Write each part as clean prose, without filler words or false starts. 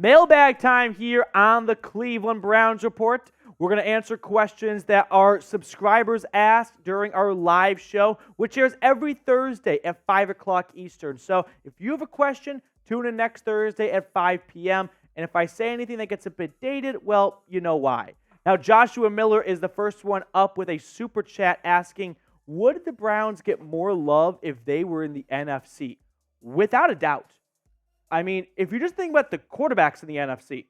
Mailbag time here on the Cleveland Browns Report. We're going to answer questions that our subscribers asked during our live show, which airs every Thursday at 5 o'clock Eastern. So if you have a question, tune in next Thursday at 5 p.m. And if I say anything that gets a bit dated, well, you know why. Now, Joshua Miller is the first one up with a super chat asking, would the Browns get more love if they were in the NFC? Without a doubt. I mean, if you just think about the quarterbacks in the NFC,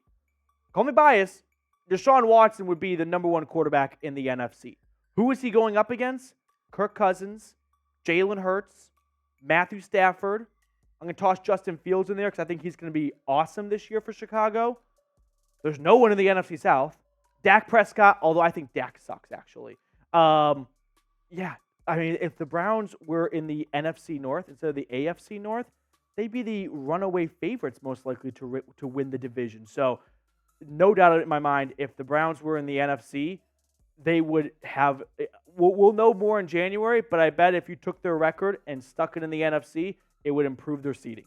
call me biased, Deshaun Watson would be the number one quarterback in the NFC. Who is he going up against? Kirk Cousins, Jalen Hurts, Matthew Stafford. I'm going to toss Justin Fields in there because I think he's going to be awesome this year for Chicago. There's no one in the NFC South. Dak Prescott, although I think Dak sucks, actually. Yeah, I mean, if the Browns were in the NFC North instead of the AFC North, they'd be the runaway favorites most likely to win the division. So, no doubt in my mind, if the Browns were in the NFC, they would have – we'll know more in January, but I bet if you took their record and stuck it in the NFC, it would improve their seeding.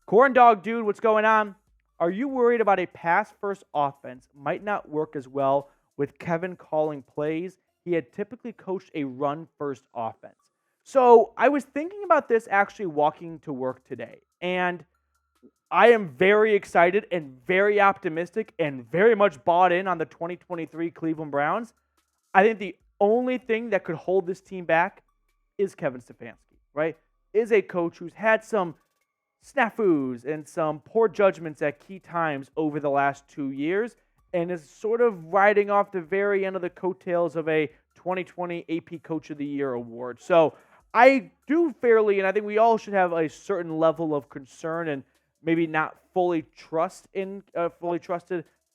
Corn Dog Dude, what's going on? Are you worried about a pass-first offense might not work as well with Kevin calling plays? He had typically coached a run-first offense. So I was thinking about this actually walking to work today, and I am very excited and very optimistic and very much bought in on the 2023 Cleveland Browns. I think the only thing that could hold this team back is Kevin Stefanski, right? Is a coach who's had some snafus and some poor judgments at key times over the last 2 years and is sort of riding off the very end of the coattails of a 2020 AP Coach of the Year award. So I do fairly, and I think we all should have a certain level of concern and maybe not fully trusted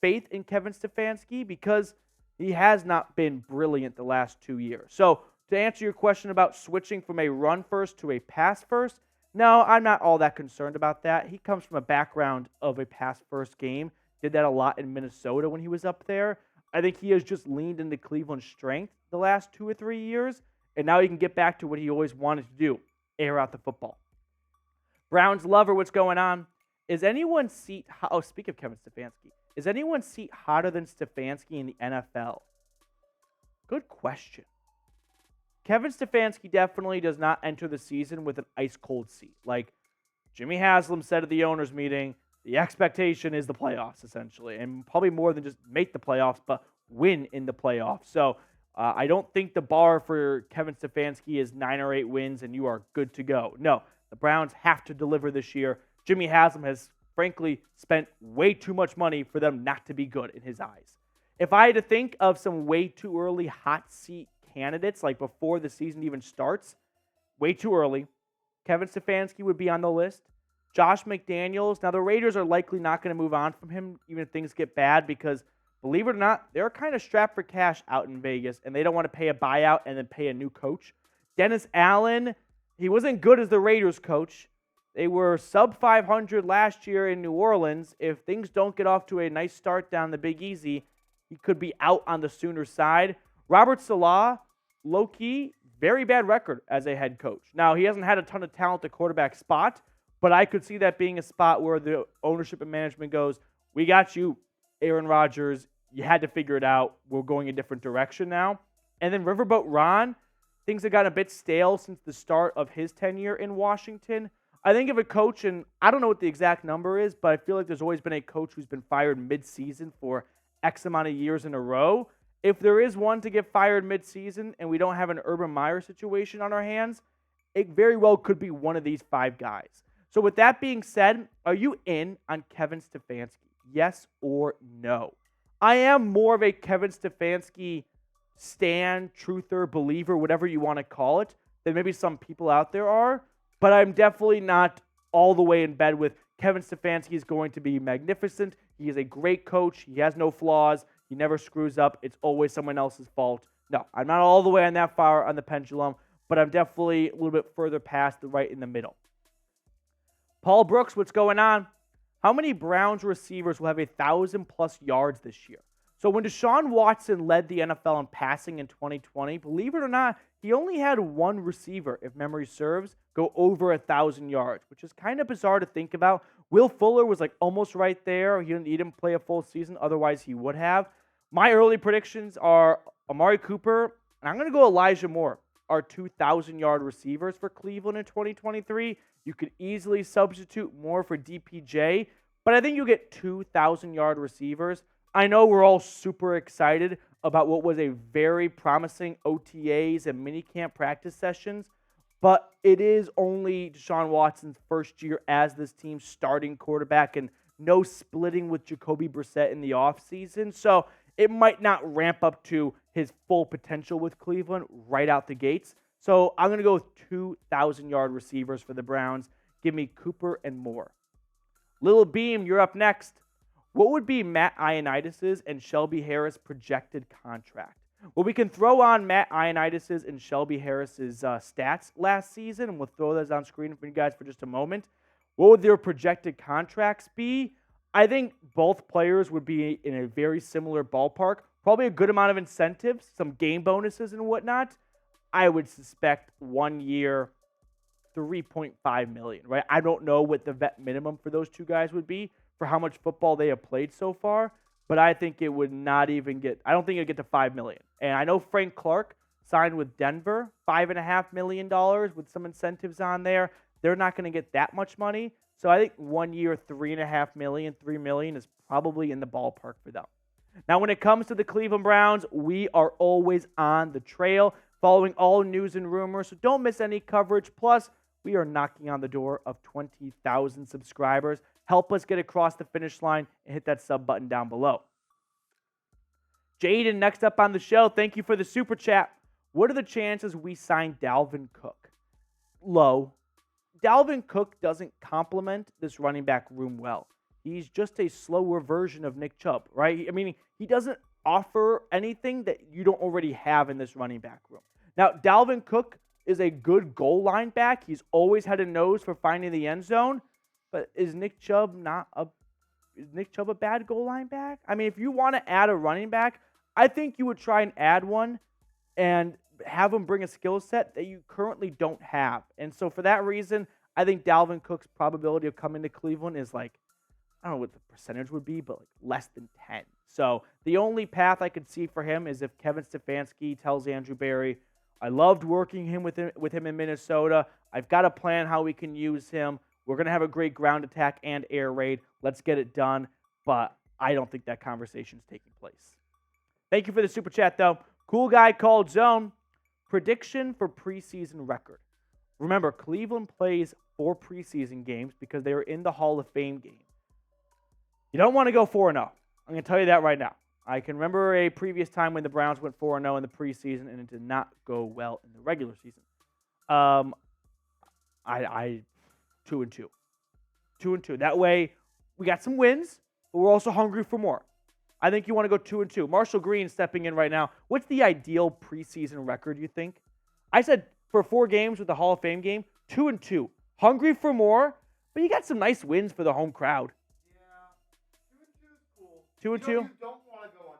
faith in Kevin Stefanski because he has not been brilliant the last 2 years. So to answer your question about switching from a run first to a pass first, no, I'm not all that concerned about that. He comes from a background of a pass first game. Did that a lot in Minnesota when he was up there. I think he has just leaned into Cleveland's strength the last 2 or 3 years. And now he can get back to what he always wanted to do, air out the football. Browns lover, what's going on? Is anyone's seat, speak of Kevin Stefanski, is anyone's seat hotter than Stefanski in the NFL? Good question. Kevin Stefanski definitely does not enter the season with an ice-cold seat. Like Jimmy Haslam said at the owners' meeting, the expectation is the playoffs, essentially. And probably more than just make the playoffs, but win in the playoffs. So I don't think the bar for Kevin Stefanski is 9 or 8 wins and you are good to go. No, the Browns have to deliver this year. Jimmy Haslam has, frankly, spent way too much money for them not to be good in his eyes. If I had to think of some way too early hot seat candidates, like before the season even starts, way too early, Kevin Stefanski would be on the list. Josh McDaniels. Now, the Raiders are likely not going to move on from him even if things get bad because, believe it or not, they're kind of strapped for cash out in Vegas, and they don't want to pay a buyout and then pay a new coach. Dennis Allen, he wasn't good as the Raiders coach. They were sub 500 last year in New Orleans. If things don't get off to a nice start down the Big Easy, he could be out on the Sooners side. Robert Saleh, low-key, very bad record as a head coach. Now, he hasn't had a ton of talent at quarterback spot, but I could see that being a spot where the ownership and management goes, we got you, Aaron Rodgers. You had to figure it out. We're going a different direction now. And then Riverboat Ron, things have gotten a bit stale since the start of his tenure in Washington. I think of a coach, and I don't know what the exact number is, but I feel like there's always been a coach who's been fired mid-season for X amount of years in a row. If there is one to get fired mid-season and we don't have an Urban Meyer situation on our hands, it very well could be one of these 5 guys. So with that being said, are you in on Kevin Stefanski? Yes or no? I am more of a Kevin Stefanski stan, truther, believer, whatever you want to call it, than maybe some people out there are. But I'm definitely not all the way in bed with Kevin Stefanski is going to be magnificent. He is a great coach. He has no flaws. He never screws up. It's always someone else's fault. No, I'm not all the way on that far on the pendulum, but I'm definitely a little bit further past the right in the middle. Paul Brooks, what's going on? How many Browns receivers will have 1,000+ yards this year? So when Deshaun Watson led the NFL in passing in 2020, believe it or not, he only had one receiver, if memory serves, go over 1,000 yards, which is kind of bizarre to think about. Will Fuller was like almost right there. He didn't play a full season. Otherwise, he would have. My early predictions are Amari Cooper, and I'm going to go Elijah Moore, our 2,000-yard receivers for Cleveland in 2023. You could easily substitute Moore for DPJ, but I think you'll get 2,000-yard receivers. I know we're all super excited about what was a very promising OTAs and minicamp practice sessions, but it is only Deshaun Watson's first year as this team's starting quarterback and no splitting with Jacoby Brissett in the offseason. So it might not ramp up to his full potential with Cleveland right out the gates. So I'm going to go with 2,000-yard receivers for the Browns. Give me Cooper and Moore. Little Beam, you're up next. What would be Matt Ioannidis and Shelby Harris' projected contract? Well, we can throw on Matt Ioannidis and Shelby Harris' stats last season, and we'll throw those on screen for you guys for just a moment. What would their projected contracts be? I think both players would be in a very similar ballpark. Probably a good amount of incentives, some game bonuses and whatnot. I would suspect 1 year, $3.5 million, right? I don't know what the vet minimum for those two guys would be for how much football they have played so far, but I think it would not even get, I don't think it'd get to $5 million. And I know Frank Clark signed with Denver, $5.5 million with some incentives on there. They're not going to get that much money. So I think 1 year, $3.5 million, $3 million is probably in the ballpark for them. Now, when it comes to the Cleveland Browns, we are always on the trail, following all news and rumors, so don't miss any coverage. Plus, we are knocking on the door of 20,000 subscribers. Help us get across the finish line and hit that sub button down below. Jaden, next up on the show, thank you for the super chat. What are the chances we sign Dalvin Cook? Low. Dalvin Cook doesn't complement this running back room well. He's just a slower version of Nick Chubb, right? I mean, he doesn't offer anything that you don't already have in this running back room. Now, Dalvin Cook is a good goal line back. He's always had a nose for finding the end zone. But is Nick Chubb a bad goal line back? I mean, if you want to add a running back, I think you would try and add one and have him bring a skill set that you currently don't have. And so for that reason, I think Dalvin Cook's probability of coming to Cleveland is like, I don't know what the percentage would be, but like less than 10. So the only path I could see for him is if Kevin Stefanski tells Andrew Berry, I loved working with him in Minnesota. I've got a plan how we can use him. We're going to have a great ground attack and air raid. Let's get it done. But I don't think that conversation is taking place. Thank you for the super chat, though. Cool guy called Zone. Prediction for preseason record. Remember, Cleveland plays 4 preseason games because they are in the Hall of Fame game. You don't want to go 4-0. I'm going to tell you that right now. I can remember a previous time when the Browns went 4-0 in the preseason, and it did not go well in the regular season. 2-2. 2-2. That way, we got some wins, but we're also hungry for more. I think you want to go 2-2. Marshall Green stepping in right now. What's the ideal preseason record, you think? I said for 4 games with the Hall of Fame game, 2-2. Hungry for more, but you got some nice wins for the home crowd. Yeah, 2-2 is cool. 2-2? You don't want to go on.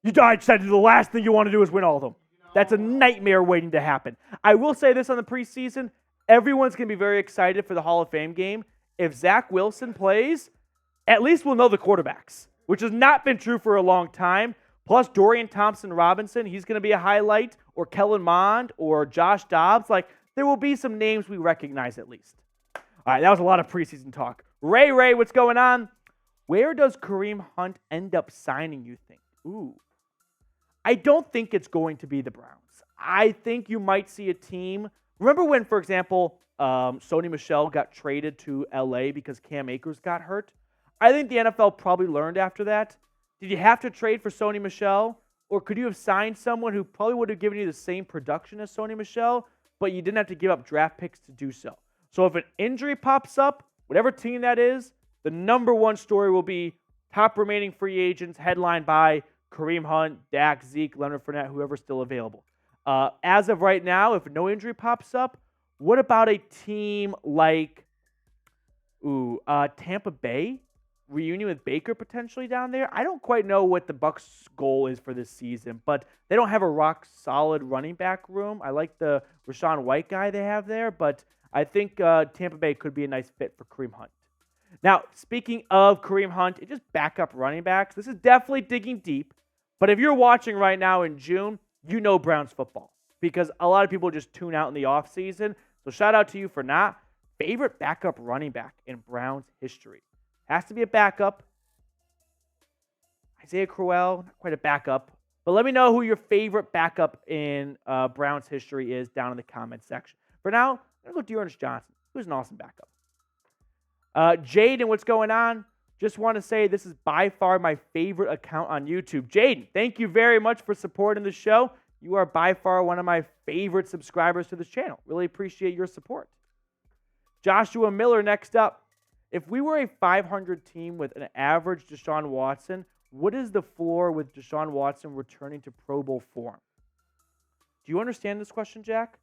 You died, said the last thing you want to do is win all of them. That's a nightmare waiting to happen. I will say this on the preseason. Everyone's going to be very excited for the Hall of Fame game. If Zach Wilson plays, at least we'll know the quarterbacks, which has not been true for a long time. Plus, Dorian Thompson-Robinson, he's going to be a highlight, or Kellen Mond, or Josh Dobbs. Like, there will be some names we recognize at least. All right, that was a lot of preseason talk. Ray, what's going on? Where does Kareem Hunt end up signing, you think? Ooh. I don't think it's going to be the Browns. I think you might see a team. Remember when, for example, Sony Michel got traded to L.A. because Cam Akers got hurt? I think the NFL probably learned after that. Did you have to trade for Sony Michel? Or could you have signed someone who probably would have given you the same production as Sony Michel, but you didn't have to give up draft picks to do so? So if an injury pops up, whatever team that is, the number one story will be top remaining free agents headlined by Kareem Hunt, Dak, Zeke, Leonard Fournette, whoever's still available. As of right now, if no injury pops up, what about a team like Tampa Bay? reunion with Baker potentially down there. I don't quite know what the Bucs' goal is for this season, but they don't have a rock-solid running back room. I like the Rashawn White guy they have there, but I think Tampa Bay could be a nice fit for Kareem Hunt. Now, speaking of Kareem Hunt, it just backup running backs. This is definitely digging deep, but if you're watching right now in June, you know Browns football because a lot of people just tune out in the offseason. So shout out to you for not. Favorite backup running back in Browns history. Has to be a backup. Isaiah Crowell, not quite a backup. But let me know who your favorite backup in Browns history is down in the comments section. For now, I'm going to go Dearness Johnson, who's an awesome backup. Jaden, what's going on? Just want to say this is by far my favorite account on YouTube. Jaden, thank you very much for supporting the show. You are by far one of my favorite subscribers to this channel. Really appreciate your support. Joshua Miller next up. If we were a 500 team with an average Deshaun Watson, what is the floor with Deshaun Watson returning to Pro Bowl form? Do you understand this question, Jack?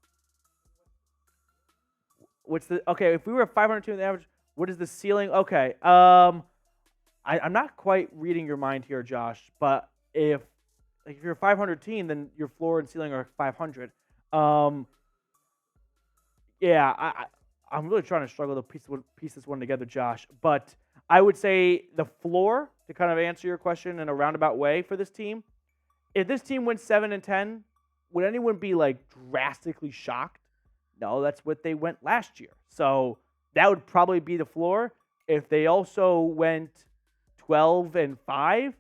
Okay, if we were a 500 team with an average, what is the ceiling? Okay. I'm not quite reading your mind here, Josh, but if you're a 500 team, then your floor and ceiling are 500. I'm really trying to struggle to piece this one together, Josh. But I would say the floor, to kind of answer your question in a roundabout way for this team, if this team went 7-10, would anyone be drastically shocked? No, that's what they went last year. So that would probably be the floor. If they also went 12-5,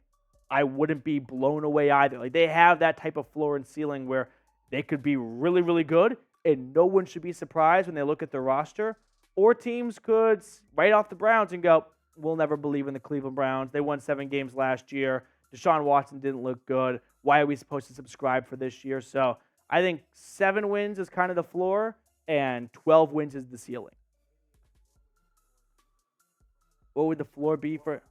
I wouldn't be blown away either. They have that type of floor and ceiling where they could be really, really good, and no one should be surprised when they look at their roster. Or teams could write off the Browns and go, we'll never believe in the Cleveland Browns. They won 7 games last year. Deshaun Watson didn't look good. Why are we supposed to subscribe for this year? So I think 7 wins is kind of the floor, and 12 wins is the ceiling. What would the floor be for?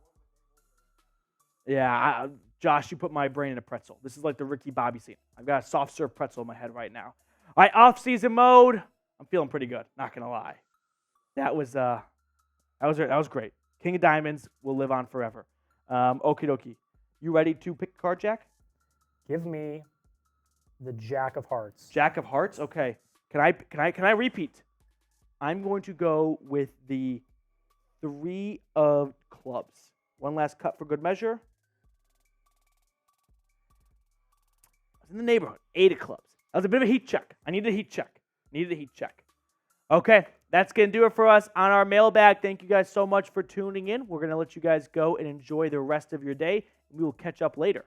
Yeah, Josh, you put my brain in a pretzel. This is like the Ricky Bobby scene. I've got a soft serve pretzel in my head right now. All right, off-season mode. I'm feeling pretty good. Not gonna lie. That was great. King of Diamonds will live on forever. Okie dokie. You ready to pick a card, Jack? Give me the Jack of Hearts. Jack of Hearts. Okay. Can I repeat? I'm going to go with the 3 of clubs. One last cut for good measure. I was in the neighborhood. 8 of clubs. That was a bit of a heat check. I needed a heat check. Okay, that's going to do it for us on our mailbag. Thank you guys so much for tuning in. We're going to let you guys go and enjoy the rest of your day. We will catch up later.